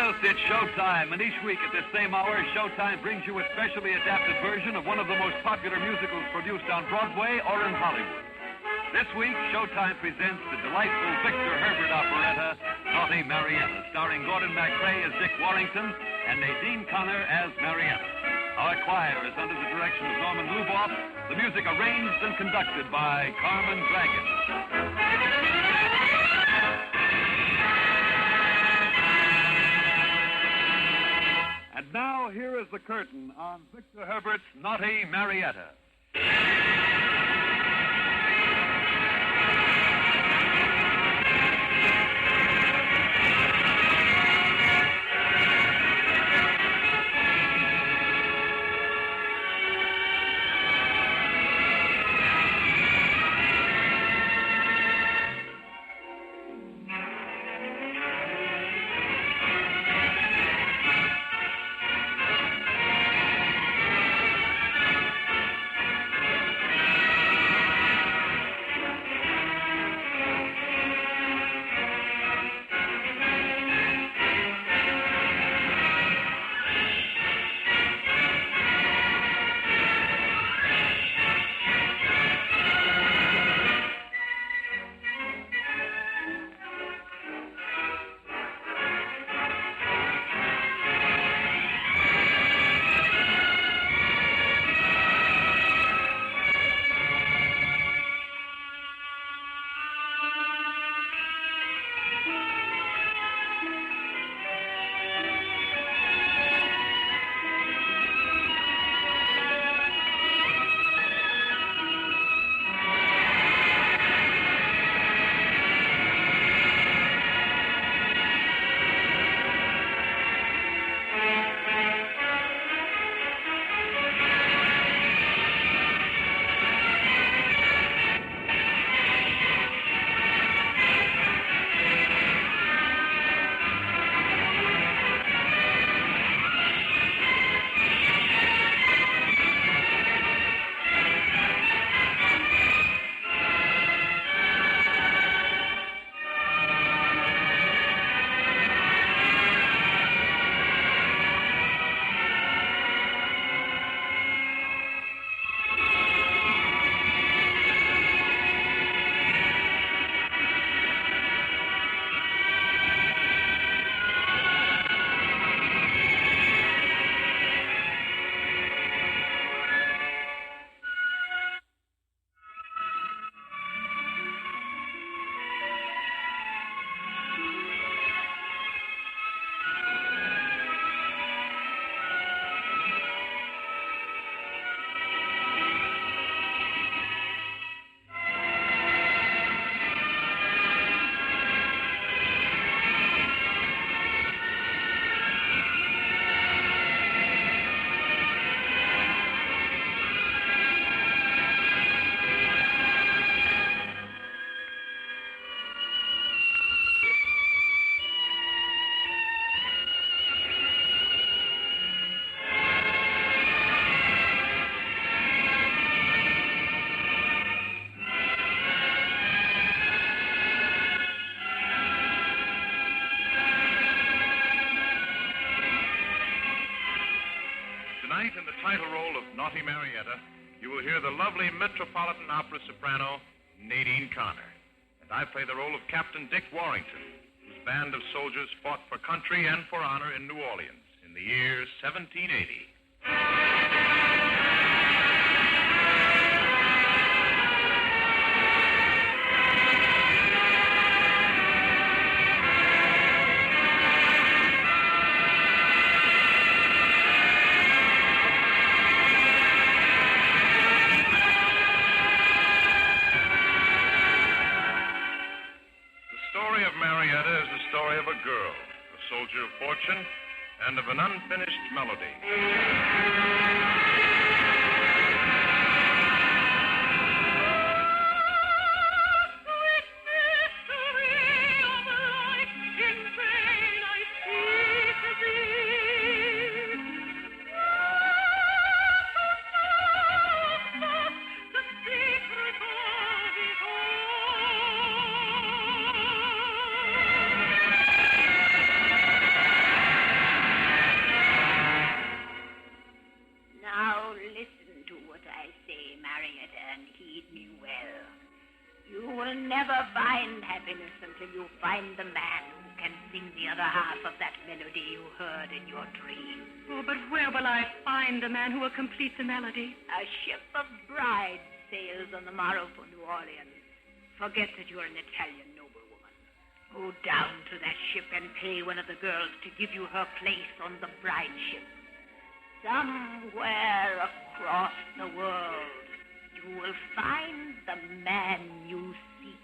Yes, it's showtime, and each week at this same hour, Showtime brings you a specially adapted version of one of the most popular musicals produced on Broadway or in Hollywood. This week, Showtime presents the delightful Victor Herbert operetta, Naughty Marietta, starring Gordon MacRae as Dick Warrington and Nadine Connor as Marietta. Our choir is under the direction of Norman Luboff, the music arranged and conducted by Carmen Dragon. And now, here is the curtain on Victor Herbert's Naughty Marietta. Tonight, in the title role of Naughty Marietta, you will hear the lovely Metropolitan Opera soprano, Nadine Connor. And I play the role of Captain Dick Warrington, whose band of soldiers fought for country and for honor in New Orleans in the year 1780. Marietta is the story of a girl, a soldier of fortune, and of an unfinished melody. till you find the man who can sing the other half of that melody you heard in your dream. Oh, but where will I find the man who will complete the melody? A ship of brides sails on the morrow for New Orleans. Forget that you're an Italian noblewoman. Go down to that ship and pay one of the girls to give you her place on the bride ship. Somewhere across the world, you will find the man you seek.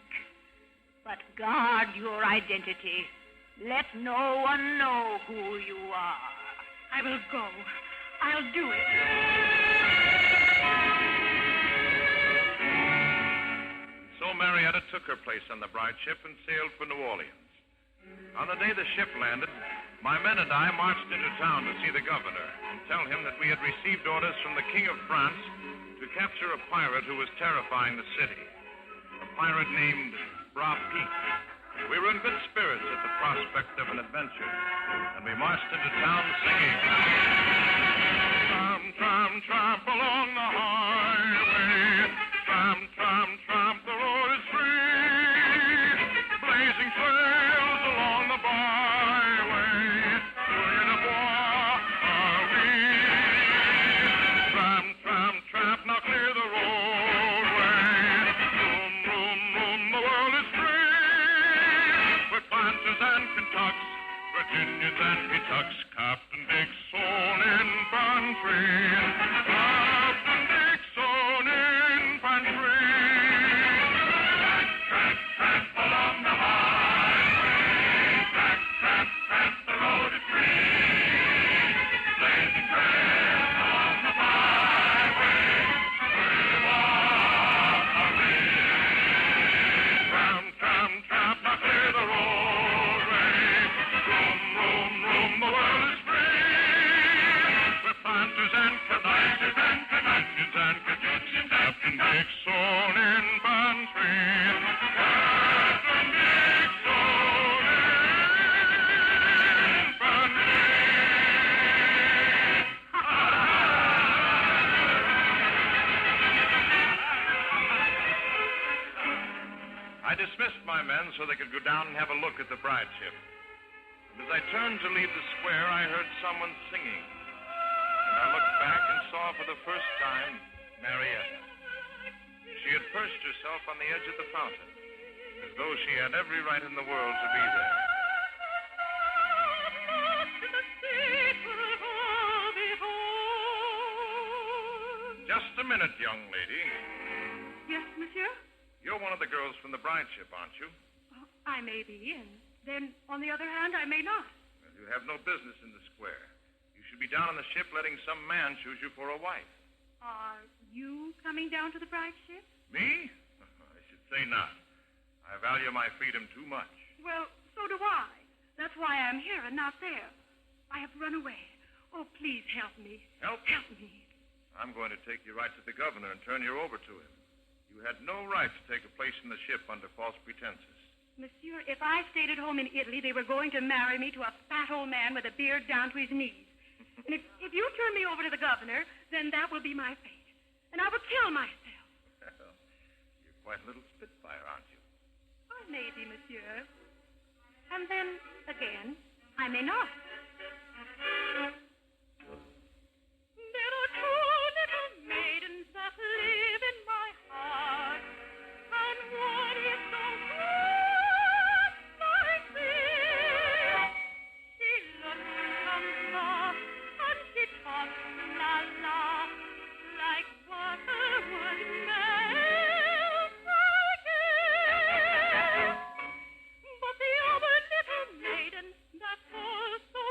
But guard your identity. Let no one know who you are. I will go. I'll do it. So Marietta took her place on the bride ship and sailed for New Orleans. On the day the ship landed, my men and I marched into town to see the governor and tell him that we had received orders from the King of France to capture a pirate who was terrifying the city. A pirate named King. We were in good spirits at the prospect of an adventure, and we marched into town singing, "Tramp, tramp, tramp along the highway. Tramp, tramp, tramp, the road is free. Blazing trails along the byway. We're in a bois, are we? Tramp, tramp, tramp, now clear the roadway. Room, room, room, the world is free. We're planters and Kentucks, Virginians and Kentucks, Captain Dick's own infantry. Captain Dick's own infantry. Tramp, tramp, tramp along the highway. Tramp, tramp, tramp, the road is free. Blazing trails along the byway. We're walk our way. Tramp, tramp, tramp, now clear the roadway. Room, room, room, the world is free. We're planters and Canadians and Canadians and Canadians. Captain Dick's own infantry. Captain Dick's own infantry. I dismissed my men so they could go down and have a look at the bride ship. And as I turned to leave the square, I heard someone singing. And I looked back and saw for the first time Marietta. She had perched herself on the edge of the fountain, as though she had every right in the world to be there. Just a minute, young lady. Yes, monsieur? You're one of the girls from the bride ship, aren't you? I may be in. Then, on the other hand, I may not. Well, you have no business in the square. You should be down on the ship letting some man choose you for a wife. Are you coming down to the bride ship? Me? I should say not. I value my freedom too much. Well, so do I. That's why I'm here and not there. I have run away. Oh, please help me. Help? Help me. I'm going to take you right to the governor and turn you over to him. You had no right to take a place in the ship under false pretenses. Monsieur, if I stayed at home in Italy, they were going to marry me to a fat old man with a beard down to his knees. And if you turn me over to the governor, then that will be my fate. And I will kill myself. Well, you're quite a little spitfire, aren't you? I may be, monsieur. And then, again, I may not. There are two little maidens that live in my heart, and one is so good like this. She looks and soft, and she talks la-la, like water would melt my kiss. But the other little maiden that falls so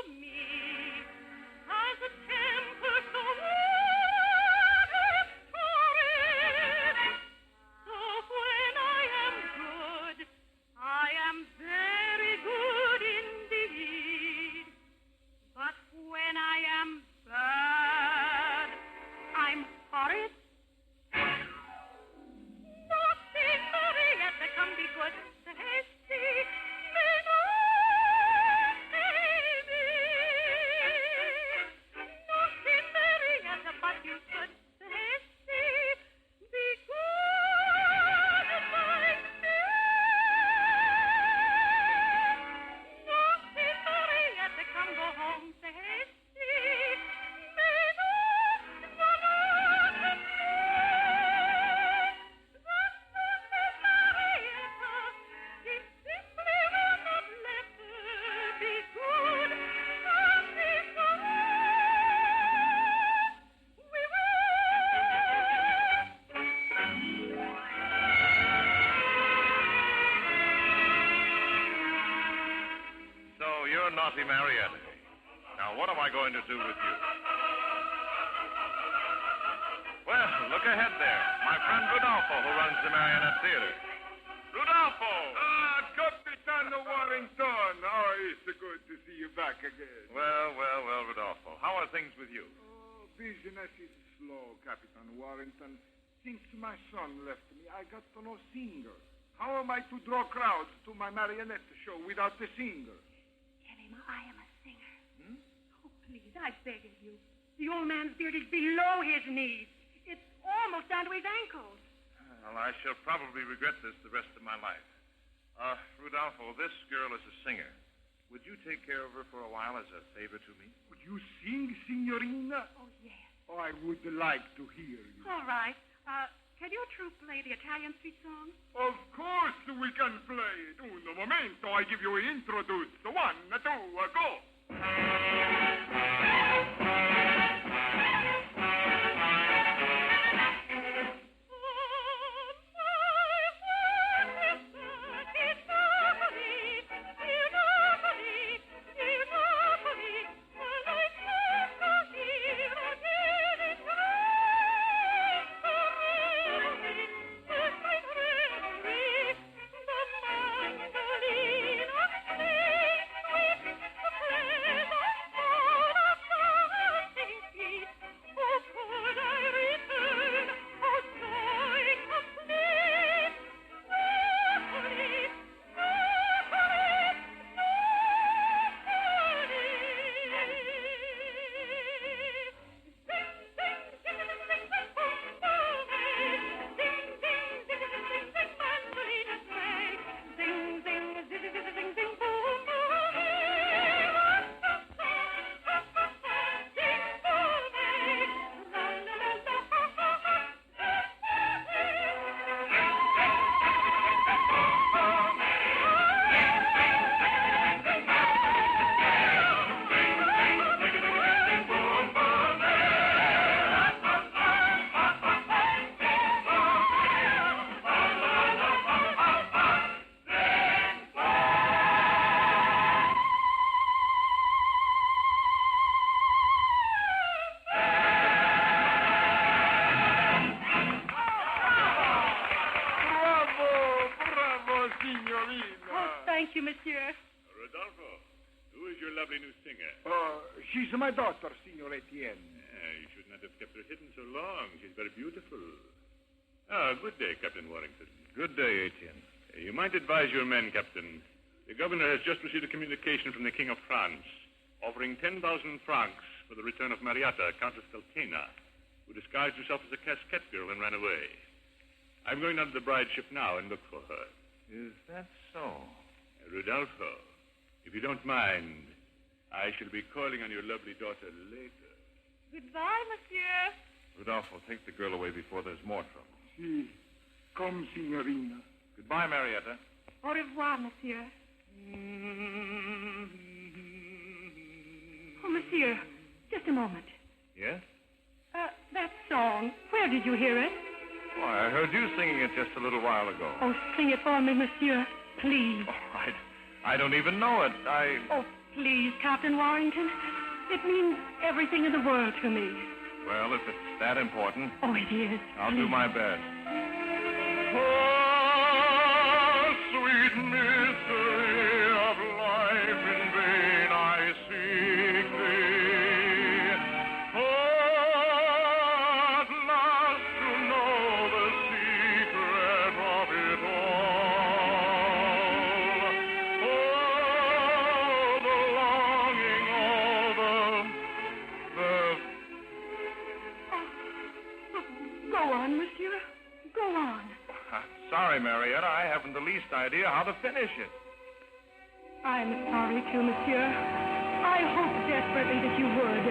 you're naughty Marietta. Now, what am I going to do with you? Well, look ahead there. My friend Rudolfo, who runs the Marionette Theater. Rudolfo! Capitan Warrington. Oh, it's good to see you back again. Well, Rudolfo. How are things with you? Oh, business is slow, Capitan Warrington. Since my son left me, I got no singer. How am I to draw crowds to my marionette show without the singer? Tell him I am a singer. Oh, please, I beg of you. The old man's beard is below his knees. It's almost down to his ankles. Well, I shall probably regret this the rest of my life. Rudolfo, this girl is a singer. Would you take care of her for a while as a favor to me? Would you sing, Signorina? Oh, yes. Oh, I would like to hear you. All right. Can your troupe play the Italian street song? Of course we can play it. Un momento, I give you introduce. 1, 2, go. She's my daughter, Signor Etienne. You should not have kept her hidden so long. She's very beautiful. Ah, good day, Captain Warrington. Good day, Etienne. You might advise your men, Captain. The governor has just received a communication from the King of France offering 10,000 francs for the return of Marietta, Countess Caltena, who disguised herself as a casquette girl and ran away. I'm going down to the bride ship now and look for her. Is that so? Rudolfo, if you don't mind, I shall be calling on your lovely daughter later. Goodbye, monsieur. Rudolfo, take the girl away before there's more trouble. Si. Come, Signorina. Goodbye, Marietta. Au revoir, monsieur. Oh, monsieur, just a moment. Yes? That song, where did you hear it? Why, I heard you singing it just a little while ago. Oh, sing it for me, monsieur, please. Oh, I don't even know it. Oh, please, Captain Warrington. It means everything in the world to me. Well, if it's that important. Oh, it is. I'll do my best. Oh, sweet mystery of life, in vain I seek thee. Oh, at last to know the secret of it all. Oh, the longing, Go on, monsieur. Go on. Sorry, Marietta. I haven't the least idea how to finish it. I'm sorry, too, monsieur. I hoped desperately that you would.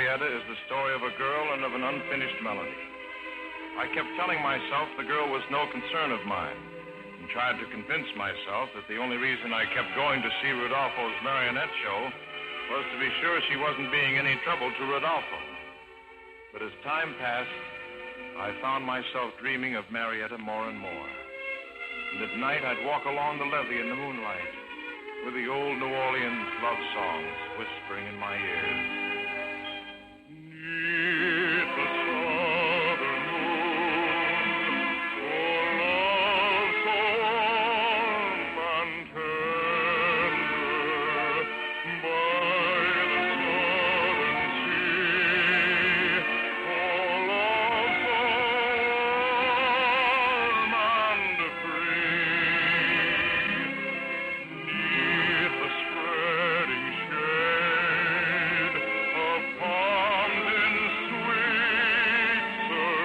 Marietta is the story of a girl and of an unfinished melody. I kept telling myself the girl was no concern of mine, and tried to convince myself that the only reason I kept going to see Rodolfo's marionette show was to be sure she wasn't being any trouble to Rodolfo. But as time passed, I found myself dreaming of Marietta more and more. And at night, I'd walk along the levee in the moonlight with the old New Orleans love songs whispering in my ears. Neath the southern moon, for love so warm and tender, by the southern sea, for love so warm and free, neath the spreading shade of palms in sweet surrender,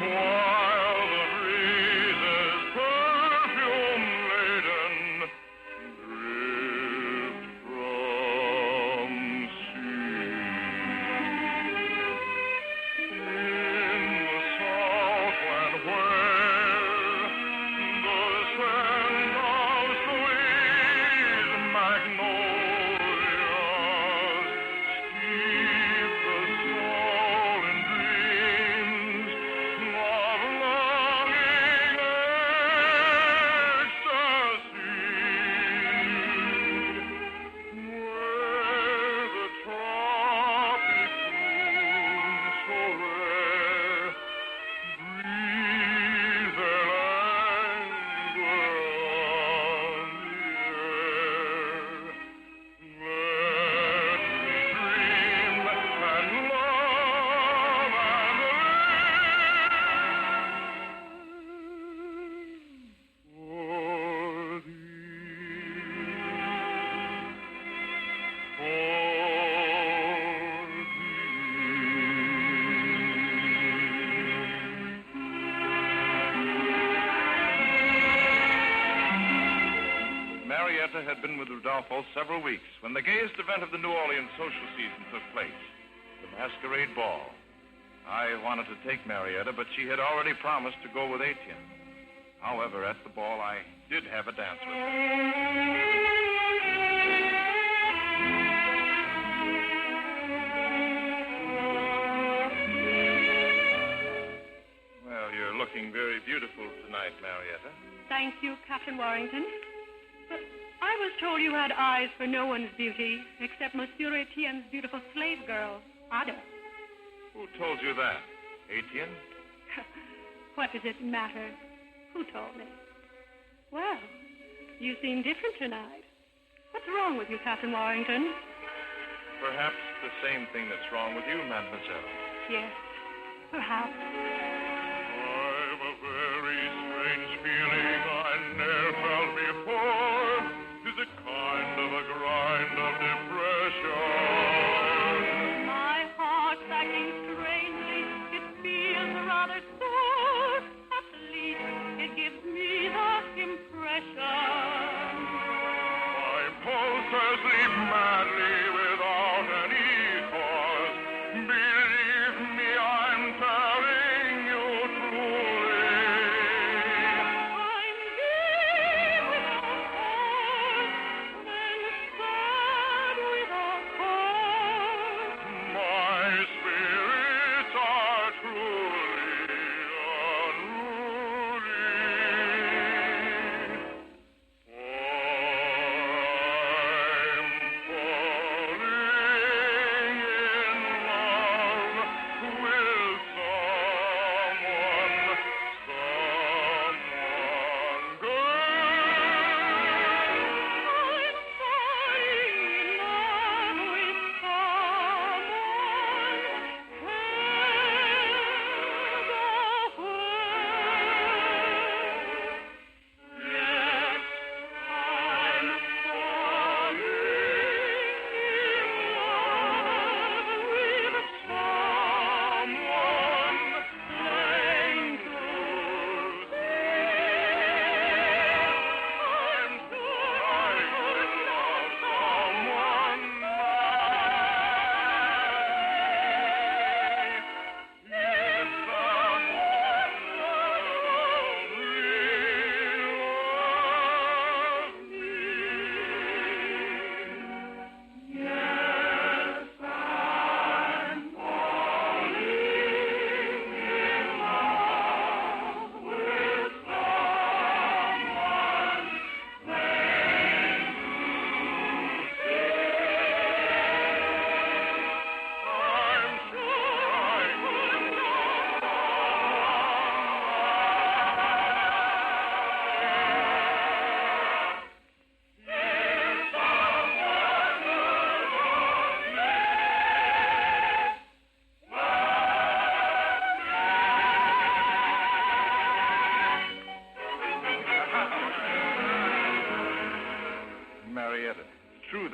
while the breezes perfume-laden drift from sea. In the Southland where the scent of sweet magnolias steep the soul in dreams of longing ecstasy, where the tropic moons so rare breathe their languor on the air. Let me dream and love and live for Marietta had been with Rodolfo several weeks when the gayest event of the New Orleans social season took place, the masquerade ball. I wanted to take Marietta, but she had already promised to go with Etienne. However, at the ball, I did have a dance with her. Well, you're looking very beautiful tonight, Marietta. Thank you, Captain Warrington. But I was told you had eyes for no one's beauty except Monsieur Etienne's beautiful slave girl, Ada. Who told you that? Etienne? What does it matter? Who told me? Well, you seem different tonight. What's wrong with you, Captain Warrington? Perhaps the same thing that's wrong with you, mademoiselle. Yes, perhaps. I've a very strange feeling I never felt before. 'Tis a kind of a grind of depression. My heart's acting strangely. It feels rather sore. At least it gives me the impression. My pulses leap madly without any cause. Believe me, I'm telling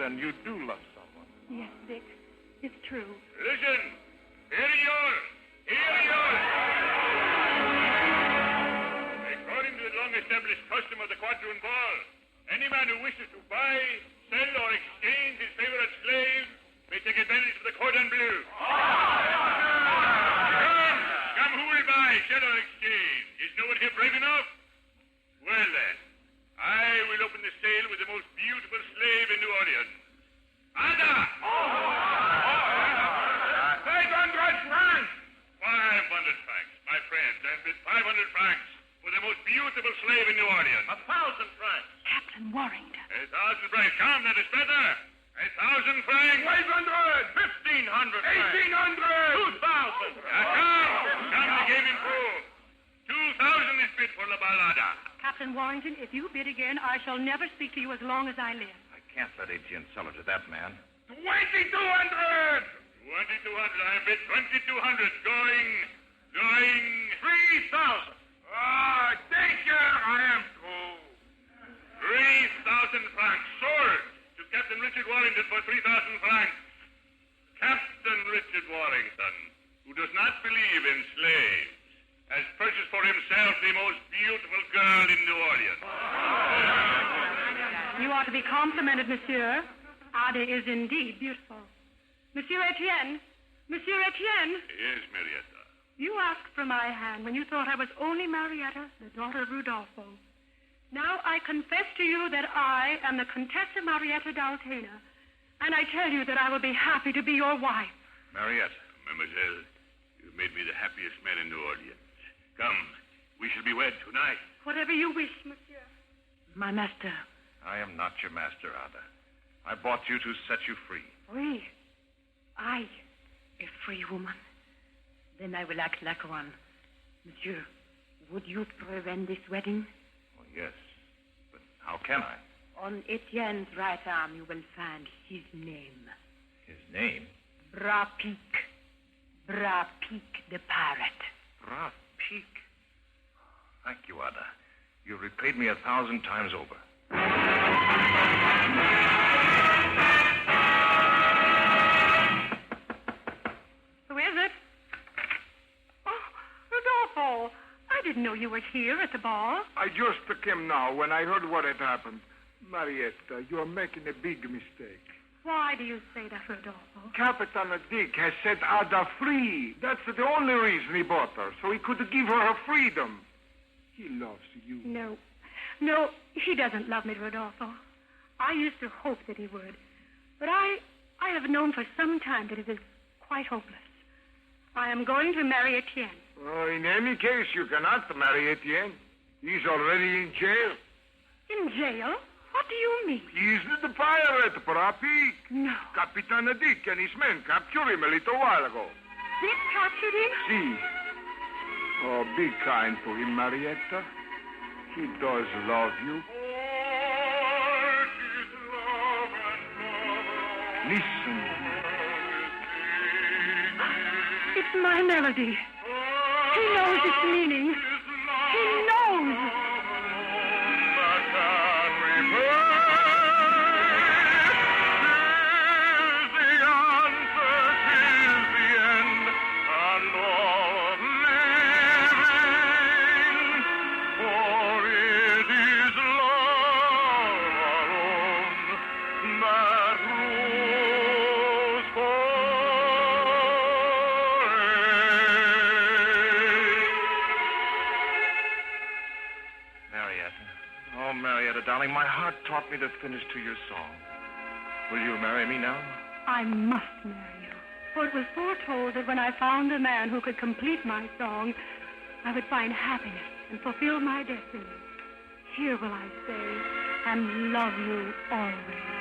then you do love someone. Yes, Dick. It's true. Listen! Hear ye all! Hear ye all! According to the long-established custom of the Quadroon Ball, any man who wishes to buy, sell, or exchange his favorite slave may take advantage of the cordon bleu. Come, who will buy, sell, or exchange? Is no one here brave enough? Well, then, I will open the sale with the most beautiful slave in New Orleans. Ada! 500 francs! 500 francs, my friend. I bid 500 francs for the most beautiful slave in New Orleans. 1,000 francs. Captain Warrington. 1,000 francs. Come, that is better. 1,000 francs. 500! 1,500 francs. 1,800! 2,000. Come, I gave him proof. 2,000 is bid for La Ballada. Captain Warrington, if you bid again, I shall never speak to you as long as I live. I can't let Etienne sell her to that man. 2,200! 2,200. I bid 2,200. Going. 3,000. Ah, take care, I am through. 3,000 francs. Sold to Captain Richard Warrington for 3,000 francs. Captain Richard Warrington, who does not believe in slaves, has purchased for himself the most beautiful girl in New Orleans. You ought to be complimented, monsieur. Ada is indeed beautiful. Monsieur Etienne! Monsieur Etienne! Yes, Marietta. You asked for my hand when you thought I was only Marietta, the daughter of Rudolfo. Now I confess to you that I am the Contessa Marietta d'Altena, and I tell you that I will be happy to be your wife. Marietta. Mademoiselle, you've made me the happiest man in New Orleans. Come, we shall be wed tonight. Whatever you wish, monsieur. My master. I am not your master, Ada. I bought you to set you free. Free? I, a free woman? Then I will act like one. Monsieur, would you prevent this wedding? Oh, yes. But how can I? On Etienne's right arm, you will find his name. His name? Bras-Pique. Bras-Pique the pirate. Bras-Pique. Thank you, Ada. You repaid me 1,000 times over. Who is it? Oh, Rodolfo. I didn't know you were here at the ball. I just came now when I heard what had happened. Marietta, you're making a big mistake. Why do you say that, Rodolfo? Capitan Dick has set Ada free. That's the only reason he bought her, so he could give her her freedom. He loves you. No, he doesn't love me, Rodolfo. I used to hope that he would. But I have known for some time that it is quite hopeless. I am going to marry Etienne. In any case, you cannot marry Etienne. He's already in jail. In jail? What do you mean? He's the pirate, Bras-Pique. No. Capitan Dick and his men captured him a little while ago. Dick captured him? See. Oh, be kind to him, Marietta. He does love you. Listen. It's my melody. He knows its meaning. He knows. Darling, my heart taught me to finish to your song. Will you marry me now? I must marry you. For it was foretold that when I found a man who could complete my song, I would find happiness and fulfill my destiny. Here will I stay and love you always.